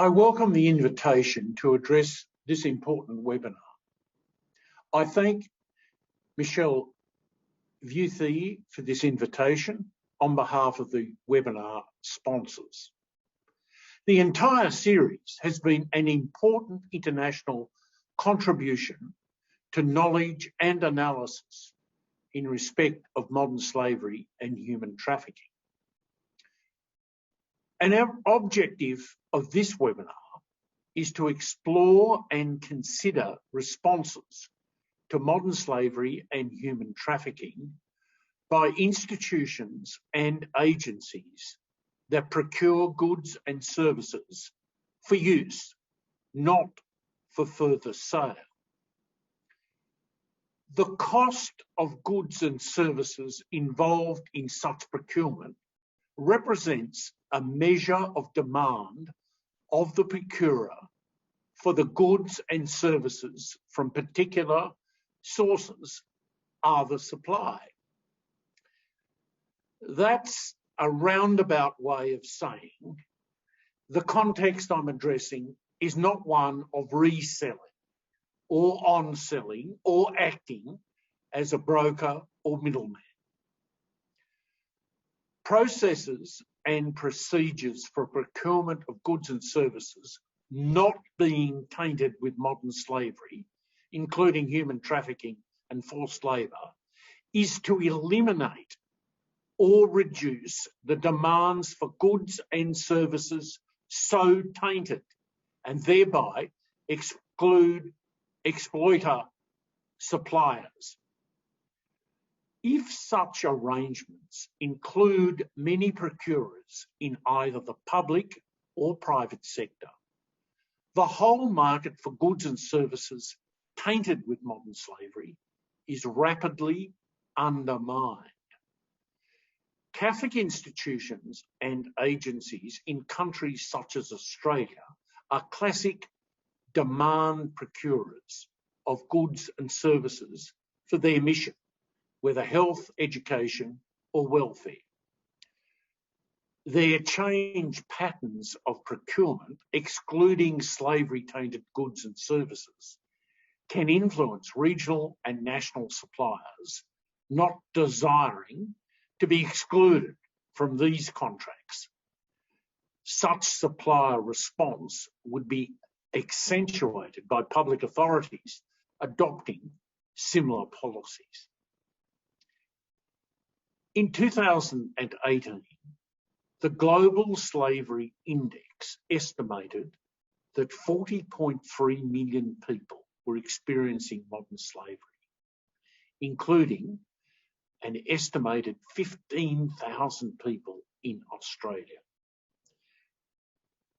I welcome the invitation to address this important webinar. I thank Michelle Vuthi for this invitation on behalf of the webinar sponsors. The entire series has been an important international contribution to knowledge and analysis in respect of modern slavery and human trafficking. An objective of this webinar is to explore and consider responses to modern slavery and human trafficking by institutions and agencies that procure goods and services for use, not for further sale. The cost of goods and services involved in such procurement represents a measure of demand of the procurer for the goods and services from particular sources are the supply. That's a roundabout way of saying the context I'm addressing is not one of reselling or on-selling or acting as a broker or middleman. Processes and procedures for procurement of goods and services not being tainted with modern slavery, including human trafficking and forced labour, is to eliminate or reduce the demands for goods and services so tainted and thereby exclude exploiter suppliers. If such arrangements include many procurers in either the public or private sector, the whole market for goods and services tainted with modern slavery is rapidly undermined. Catholic institutions and agencies in countries such as Australia are classic demand procurers of goods and services for their mission, whether health, education or welfare. Their change patterns of procurement, excluding slavery-tainted goods and services, can influence regional and national suppliers not desiring to be excluded from these contracts. Such supplier response would be accentuated by public authorities adopting similar policies. In 2018, the Global Slavery Index estimated that 40.3 million people were experiencing modern slavery, including an estimated 15,000 people in Australia.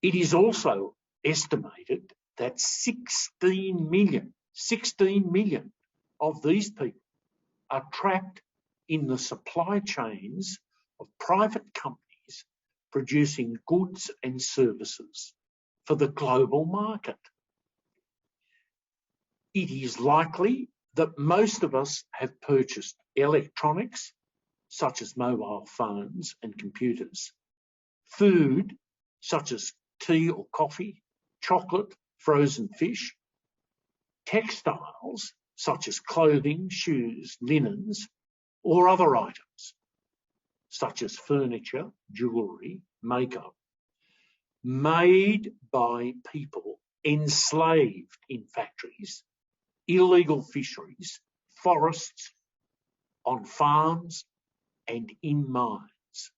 It is also estimated that 16 million of these people are trapped in the supply chains of private companies producing goods and services for the global market. It is likely that most of us have purchased electronics, such as mobile phones and computers, food, such as tea or coffee, chocolate, frozen fish, textiles, such as clothing, shoes, linens, or other items, such as furniture, jewellery, makeup, made by people enslaved in factories, illegal fisheries, forests, on farms and in mines,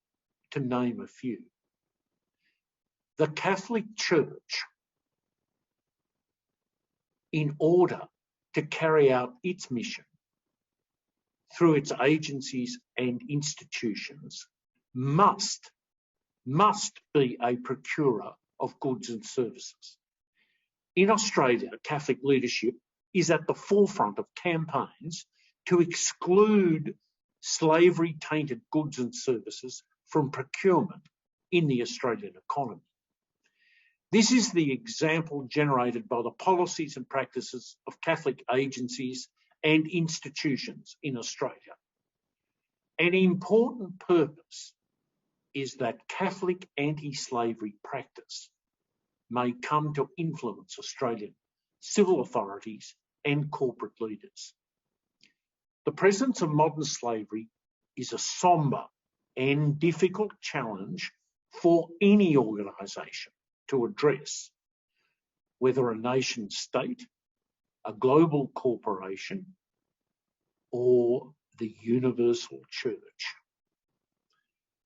to name a few. The Catholic Church, in order to carry out its mission through its agencies and institutions, must be a procurer of goods and services. In Australia, Catholic leadership is at the forefront of campaigns to exclude slavery-tainted goods and services from procurement in the Australian economy. This is the example generated by the policies and practices of Catholic agencies and institutions in Australia. An important purpose is that Catholic anti-slavery practice may come to influence Australian civil authorities and corporate leaders. The presence of modern slavery is a sombre and difficult challenge for any organisation to address, whether a nation state, a global corporation, or the universal church.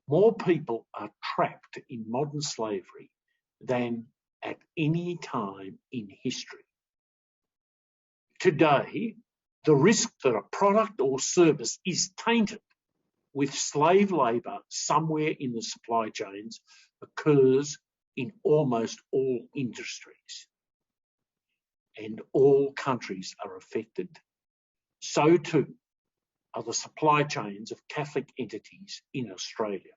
More people are trapped in modern slavery than at any time in history. Today, the risk that a product or service is tainted with slave labour somewhere in the supply chains occurs in almost all industries. And all countries are affected. So too are the supply chains of Catholic entities in Australia.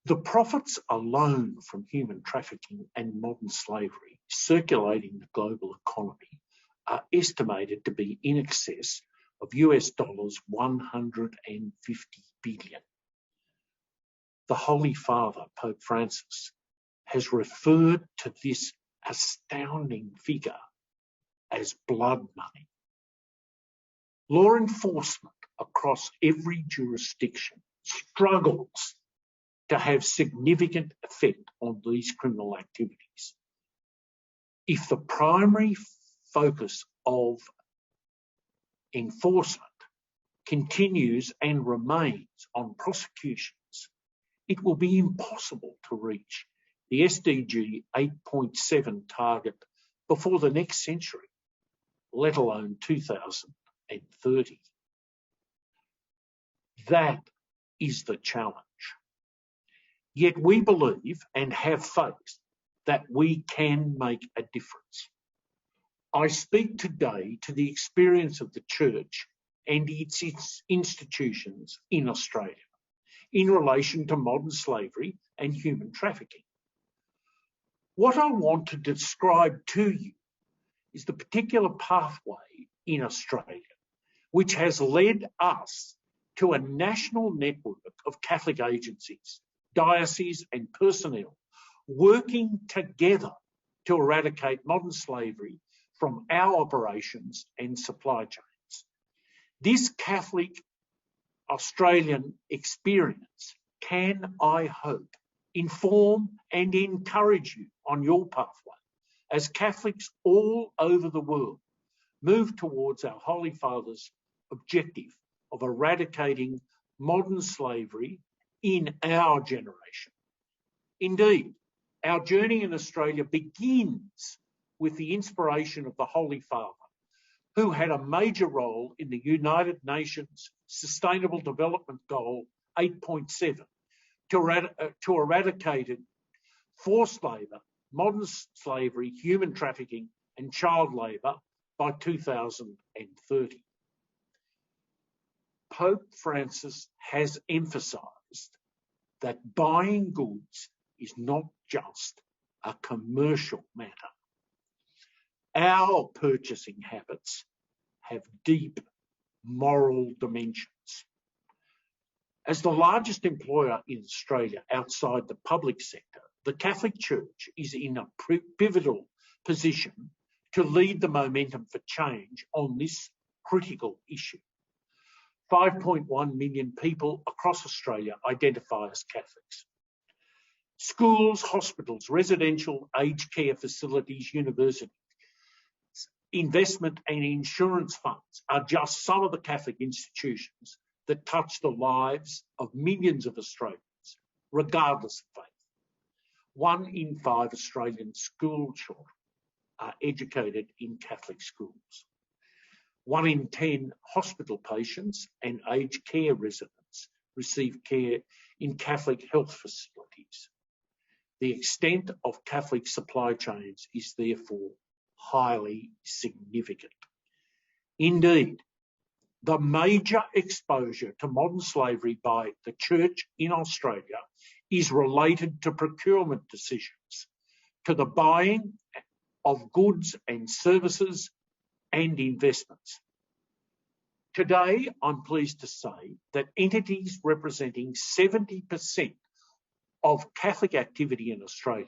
The profits alone from human trafficking and modern slavery circulating the global economy are estimated to be in excess of US dollars 150 billion. The Holy Father, Pope Francis, has referred to this astounding figure as blood money. Law enforcement across every jurisdiction struggles to have significant effect on these criminal activities. If the primary focus of enforcement continues and remains on prosecutions, it will be impossible to reach the SDG 8.7 target before the next century, let alone 2030. That is the challenge. Yet we believe and have faith that we can make a difference. I speak today to the experience of the Church and its institutions in Australia in relation to modern slavery and human trafficking. What I want to describe to you is the particular pathway in Australia which has led us to a national network of Catholic agencies, dioceses and personnel working together to eradicate modern slavery from our operations and supply chains. This Catholic Australian experience can, I hope, inform and encourage you on your pathway as Catholics all over the world move towards our Holy Father's objective of eradicating modern slavery in our generation. Indeed, our journey in Australia begins with the inspiration of the Holy Father, who had a major role in the United Nations Sustainable Development Goal 8.7 to eradicate forced labour, modern slavery, human trafficking and child labour by 2030. Pope Francis has emphasised that buying goods is not just a commercial matter. Our purchasing habits have deep moral dimensions. As the largest employer in Australia outside the public sector, the Catholic Church is in a pivotal position to lead the momentum for change on this critical issue. 5.1 million people across Australia identify as Catholics. Schools, hospitals, residential aged care facilities, universities, investment and insurance funds are just some of the Catholic institutions that touch the lives of millions of Australians, regardless of faith. 1 in 5 Australian school children are educated in Catholic schools. 1 in 10 hospital patients and aged care residents receive care in Catholic health facilities. The extent of Catholic supply chains is therefore highly significant. Indeed, the major exposure to modern slavery by the Church in Australia is related to procurement decisions, to the buying of goods and services and investments. Today, I'm pleased to say that entities representing 70% of Catholic activity in Australia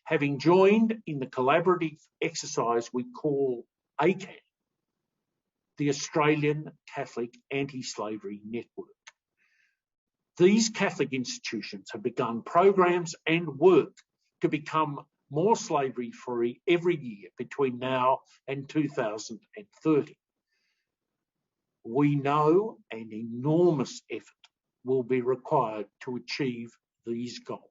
having joined in the collaborative exercise we call ACAN, the Australian Catholic Anti-Slavery Network. These Catholic institutions have begun programs and work to become more slavery-free every year between now and 2030. We know an enormous effort will be required to achieve these goals.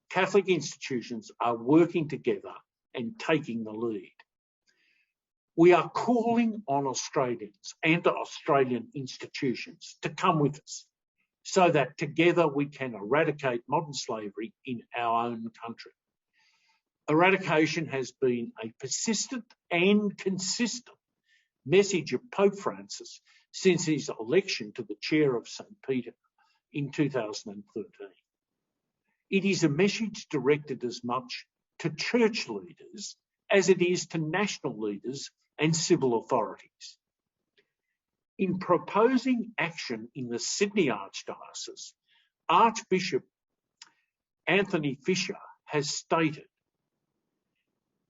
Catholic institutions are working together and taking the lead. We are calling on Australians and Australian institutions to come with us so that together we can eradicate modern slavery in our own country. Eradication has been a persistent and consistent message of Pope Francis since his election to the chair of St. Peter in 2013. It is a message directed as much to church leaders as it is to national leaders and civil authorities. In proposing action in the Sydney Archdiocese, Archbishop Anthony Fisher has stated,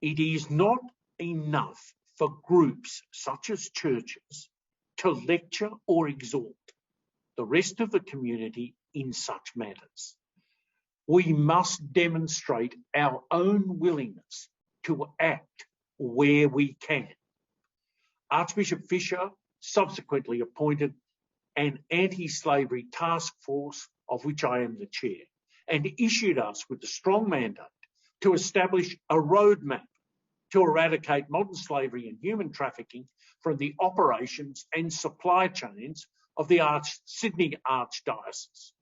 "It is not enough for groups such as churches to lecture or exhort the rest of the community in such matters. We must demonstrate our own willingness to act where we can." Archbishop Fisher subsequently appointed an anti-slavery task force, of which I am the chair, and issued us with a strong mandate to establish a roadmap to eradicate modern slavery and human trafficking from the operations and supply chains of the Sydney Archdiocese.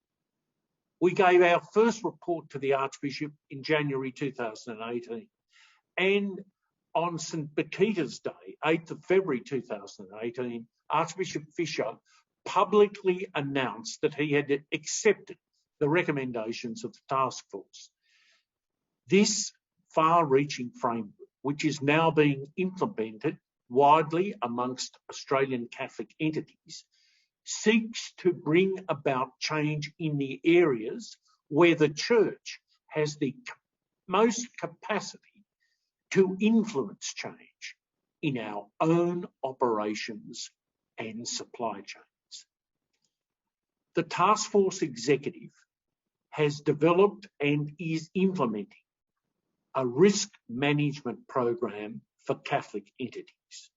We gave our first report to the Archbishop in January 2018, and on St. Bikita's Day, 8th of February 2018, Archbishop Fisher publicly announced that he had accepted the recommendations of the task force. This far-reaching framework, which is now being implemented widely amongst Australian Catholic entities, seeks to bring about change in the areas where the Church has the most capacity to influence change in our own operations and supply chains. The task force executive has developed and is implementing a risk management program for Catholic entities.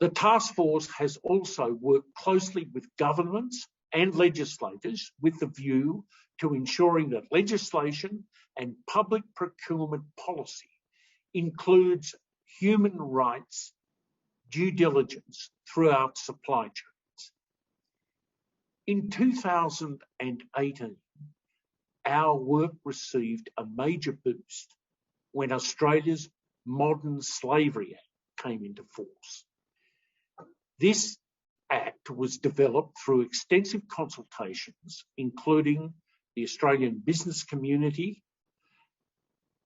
The task force has also worked closely with governments and legislators with the view to ensuring that legislation and public procurement policy includes human rights due diligence throughout supply chains. In 2018, our work received a major boost when Australia's Modern Slavery Act came into force. This Act was developed through extensive consultations, including the Australian business community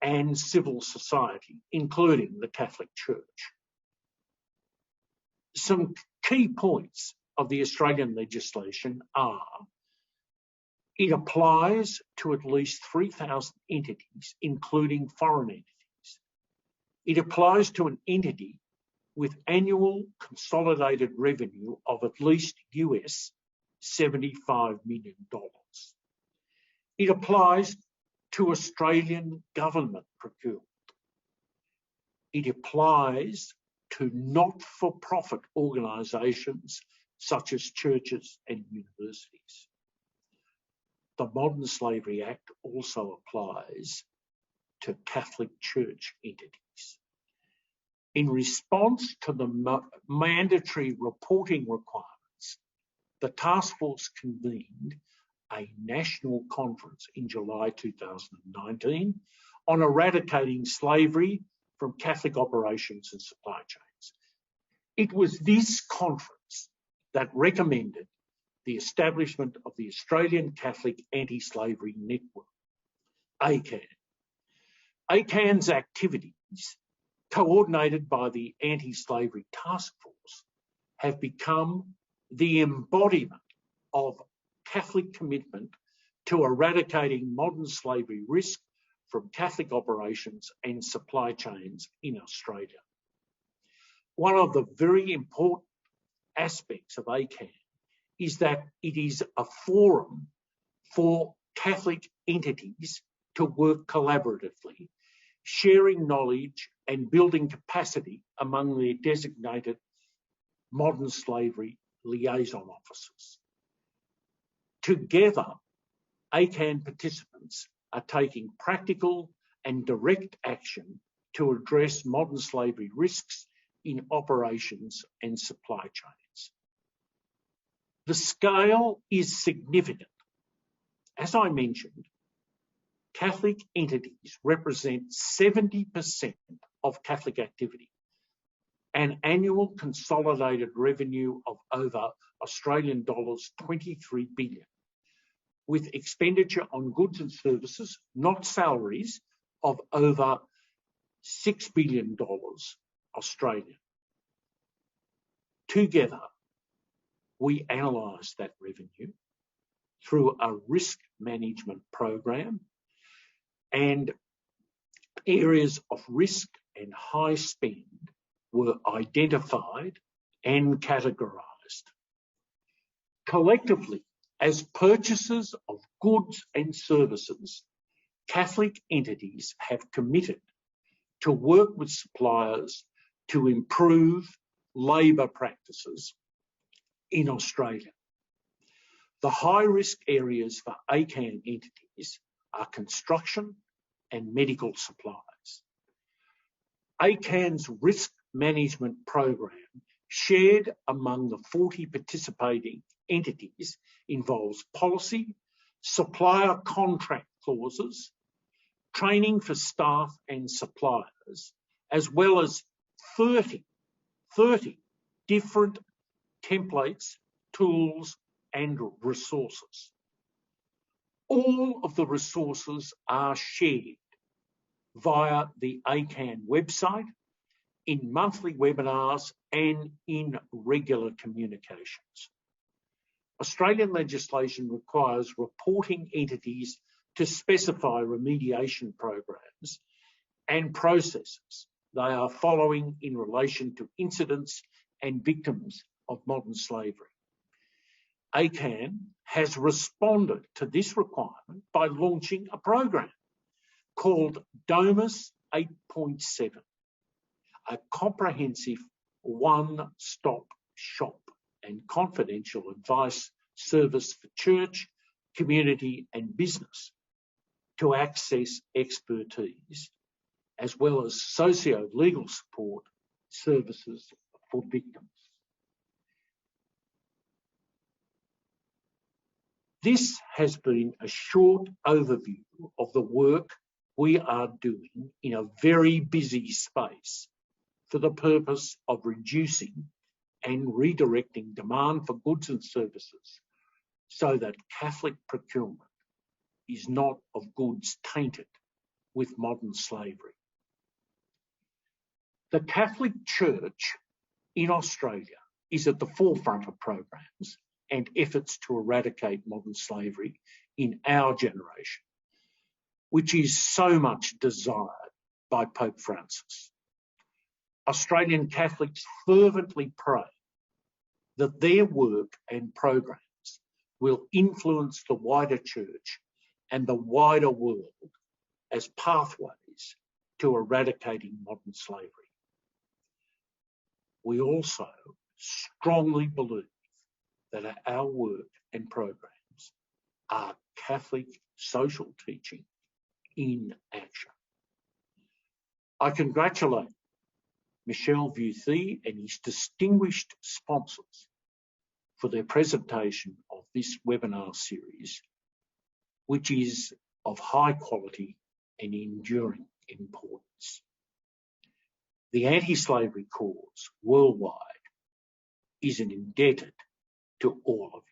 and civil society, including the Catholic Church. Some key points of the Australian legislation are: it applies to at least 3,000 entities, including foreign entities. It applies to an entity with annual consolidated revenue of at least US $75 million. It applies to Australian government procurement. It applies to not-for-profit organisations such as churches and universities. The Modern Slavery Act also applies to Catholic Church entities. In response to the mandatory reporting requirements, the task force convened a national conference in July 2019 on eradicating slavery from Catholic operations and supply chains. It was this conference that recommended the establishment of the Australian Catholic Anti-Slavery Network, ACAN. ACAN's activities, coordinated by the Anti-Slavery Task Force, have become the embodiment of Catholic commitment to eradicating modern slavery risk from Catholic operations and supply chains in Australia. One of the very important aspects of ACAN is that it is a forum for Catholic entities to work collaboratively, sharing knowledge and building capacity among their designated modern slavery liaison officers. Together, ACAN participants are taking practical and direct action to address modern slavery risks in operations and supply chains. The scale is significant. As I mentioned, Catholic entities represent 70% of Catholic activity, an annual consolidated revenue of over Australian dollars 23 billion, with expenditure on goods and services, not salaries, of over $6 billion Australian. Together, we analyse that revenue through a risk management program, and areas of risk and high spend were identified and categorised. Collectively, as purchasers of goods and services, Catholic entities have committed to work with suppliers to improve labour practices in Australia. The high-risk areas for ACAN entities are construction and medical supplies. ACAN's risk management program, shared among the 40 participating entities, involves policy, supplier contract clauses, training for staff and suppliers, as well as 30 different templates, tools, and resources. All of the resources are shared via the ACAN website, in monthly webinars, and in regular communications. Australian legislation requires reporting entities to specify remediation programs and processes they are following in relation to incidents and victims of modern slavery. ACAN has responded to this requirement by launching a program called DOMUS 8.7, a comprehensive one-stop shop and confidential advice service for church, community and business to access expertise, as well as socio-legal support services for victims. This has been a short overview of the work we are doing in a very busy space for the purpose of reducing and redirecting demand for goods and services so that Catholic procurement is not of goods tainted with modern slavery. The Catholic Church in Australia is at the forefront of programs and efforts to eradicate modern slavery in our generation, which is so much desired by Pope Francis. Australian Catholics fervently pray that their work and programs will influence the wider church and the wider world as pathways to eradicating modern slavery. We also strongly believe that our work and programs are Catholic social teaching in action. I congratulate Michel Vuithy and his distinguished sponsors for their presentation of this webinar series, which is of high quality and enduring importance. The anti-slavery cause worldwide is indebted to all of